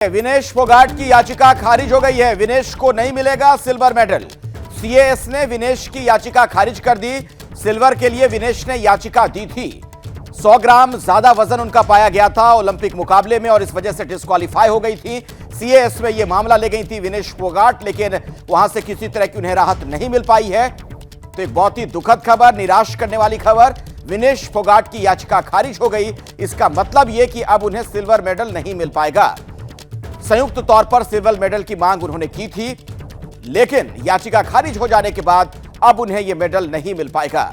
विनेश फोगाट की याचिका खारिज हो गई है। विनेश को नहीं मिलेगा सिल्वर मेडल। सीएएस ने विनेश की याचिका खारिज कर दी। सिल्वर के लिए विनेश ने याचिका दी थी। 100 ग्राम ज्यादा वजन उनका पाया गया था ओलंपिक मुकाबले में और इस वजह से डिस्क्वालीफाई हो गई थी। सीएएस में यह मामला ले गई थी विनेश फोगाट, लेकिन वहां से किसी तरह की उन्हें राहत नहीं मिल पाई है। तो एक बहुत ही दुखद खबर, निराश करने वाली खबर, विनेश फोगाट की याचिका खारिज हो गई। इसका मतलब यह कि अब उन्हें सिल्वर मेडल नहीं मिल पाएगा। संयुक्त तौर पर सिल्वर मेडल की मांग उन्होंने की थी, लेकिन याचिका खारिज हो जाने के बाद अब उन्हें यह मेडल नहीं मिल पाएगा।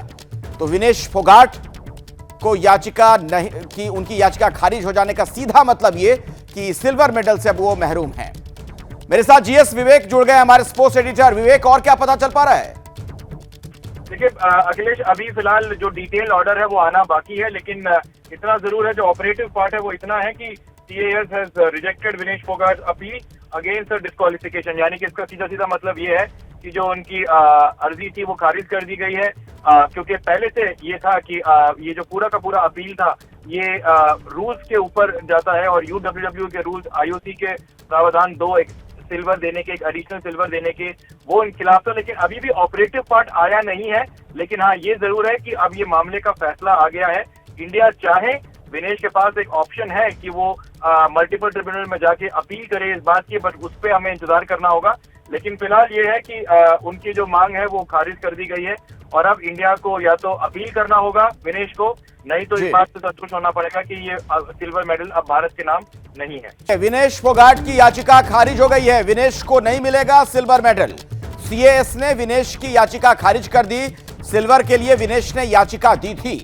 तो विनेश फोगाट को याचिका नहीं की, उनकी याचिका खारिज हो जाने का सीधा मतलब यह कि सिल्वर मेडल से अब वो महरूम हैं। मेरे साथ जीएस विवेक जुड़ गए, हमारे स्पोर्ट्स एडिटर। विवेक, और क्या पता चल पा रहा है? देखिए अखिलेश, अभी फिलहाल जो डिटेल ऑर्डर है वो आना बाकी है, लेकिन इतना जरूर है, जो ऑपरेटिव पार्ट है वो इतना है कि CAS has rejected Vinesh Phogat's appeal against the disqualification। यानी कि इसका सीधा सीधा मतलब ये है कि जो उनकी अर्जी थी वो खारिज कर दी गई है, क्योंकि पहले से ये था कि ये जो पूरा का पूरा अपील था ये रूल्स के ऊपर जाता है और UWW के रूल्स, IOC के प्रावधान, दो एक सिल्वर देने के, एक एडिशनल सिल्वर देने के, वो इन खिलाफ था। लेकिन अभी भी ऑपरेटिव पार्ट आया नहीं है। लेकिन हाँ, ये जरूर है कि अब ये मामले का फैसला आ गया है। इंडिया चाहे, विनेश के पास एक ऑप्शन है कि वो मल्टीपल ट्रिब्यूनल में जाके अपील करे इस बात की, बट उस पर हमें इंतजार करना होगा। लेकिन फिलहाल ये है कि उनकी जो मांग है वो खारिज कर दी गई है और अब इंडिया को या तो अपील करना होगा विनेश को, नहीं तो इस बात से संतुष्ट होना पड़ेगा कि ये सिल्वर मेडल अब भारत के नाम नहीं है। विनेश फोगाट की याचिका खारिज हो गई है। विनेश को नहीं मिलेगा सिल्वर मेडल। सीएएस ने विनेश की याचिका खारिज कर दी। सिल्वर के लिए विनेश ने याचिका दी थी।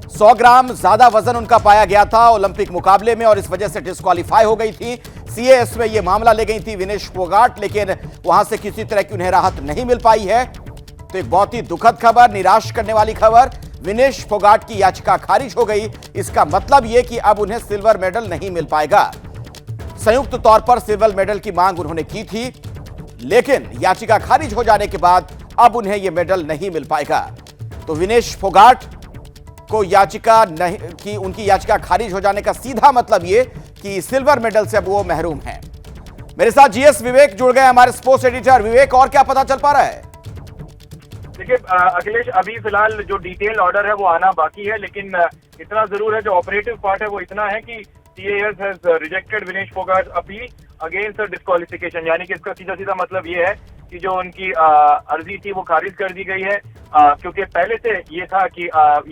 100 ग्राम ज्यादा वजन उनका पाया गया था ओलंपिक मुकाबले में और इस वजह से डिस्क्वालीफाई हो गई थी। सीएएस में यह मामला ले गई थी विनेश फोगाट, लेकिन वहां से किसी तरह की उन्हें राहत नहीं मिल पाई है। तो एक बहुत ही दुखद खबर, निराश करने वाली खबर, विनेश फोगाट की याचिका खारिज हो गई। इसका मतलब यह कि अब उन्हें सिल्वर मेडल नहीं मिल पाएगा। संयुक्त तौर पर सिल्वर मेडल की मांग उन्होंने की थी, लेकिन याचिका खारिज हो जाने के बाद अब उन्हें यह मेडल नहीं मिल पाएगा। तो विनेश फोगाट को याचिका नहीं की, उनकी याचिका खारिज हो जाने का सीधा मतलब यह कि सिल्वर मेडल से अब वो महरूम हैं। मेरे साथ जीएस विवेक जुड़ गए, हमारे स्पोर्ट्स एडिटर। विवेक, और क्या पता चल पा रहा है? देखिए अखिलेश, अभी फिलहाल जो डिटेल ऑर्डर है वो आना बाकी है, लेकिन इतना जरूर है, जो ऑपरेटिव पार्ट है वो इतना है कि CAS has rejected Vinesh Phogat's appeal against the disqualification। यानी कि इसका सीधा सीधा मतलब ये है कि जो उनकी अर्जी थी वो खारिज कर दी गई है, क्योंकि पहले से ये था कि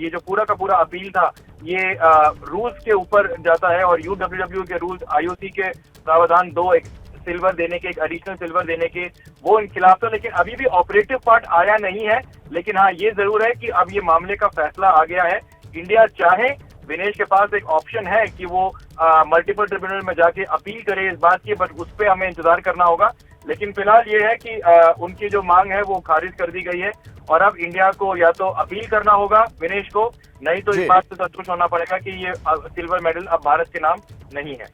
ये जो पूरा का पूरा अपील था ये रूल्स के ऊपर जाता है और UWW के रूल्स, IOC के प्रावधान, दो एक सिल्वर देने के, एक एडिशनल सिल्वर देने के, वो इन खिलाफ था। लेकिन अभी भी ऑपरेटिव पार्ट आया नहीं है। लेकिन हाँ, ये जरूर है कि अब ये मामले का फैसला आ गया है। इंडिया चाहे, विनेश के पास एक ऑप्शन है कि वो मल्टीपल ट्रिब्यूनल में जाके अपील करे इस बात की, बट उस पर हमें इंतजार करना होगा। लेकिन फिलहाल ये है कि उनकी जो मांग है वो खारिज कर दी गई है और अब इंडिया को या तो अपील करना होगा विनेश को, नहीं तो इस बात से संतुष्ट होना पड़ेगा कि ये सिल्वर मेडल अब भारत के नाम नहीं है।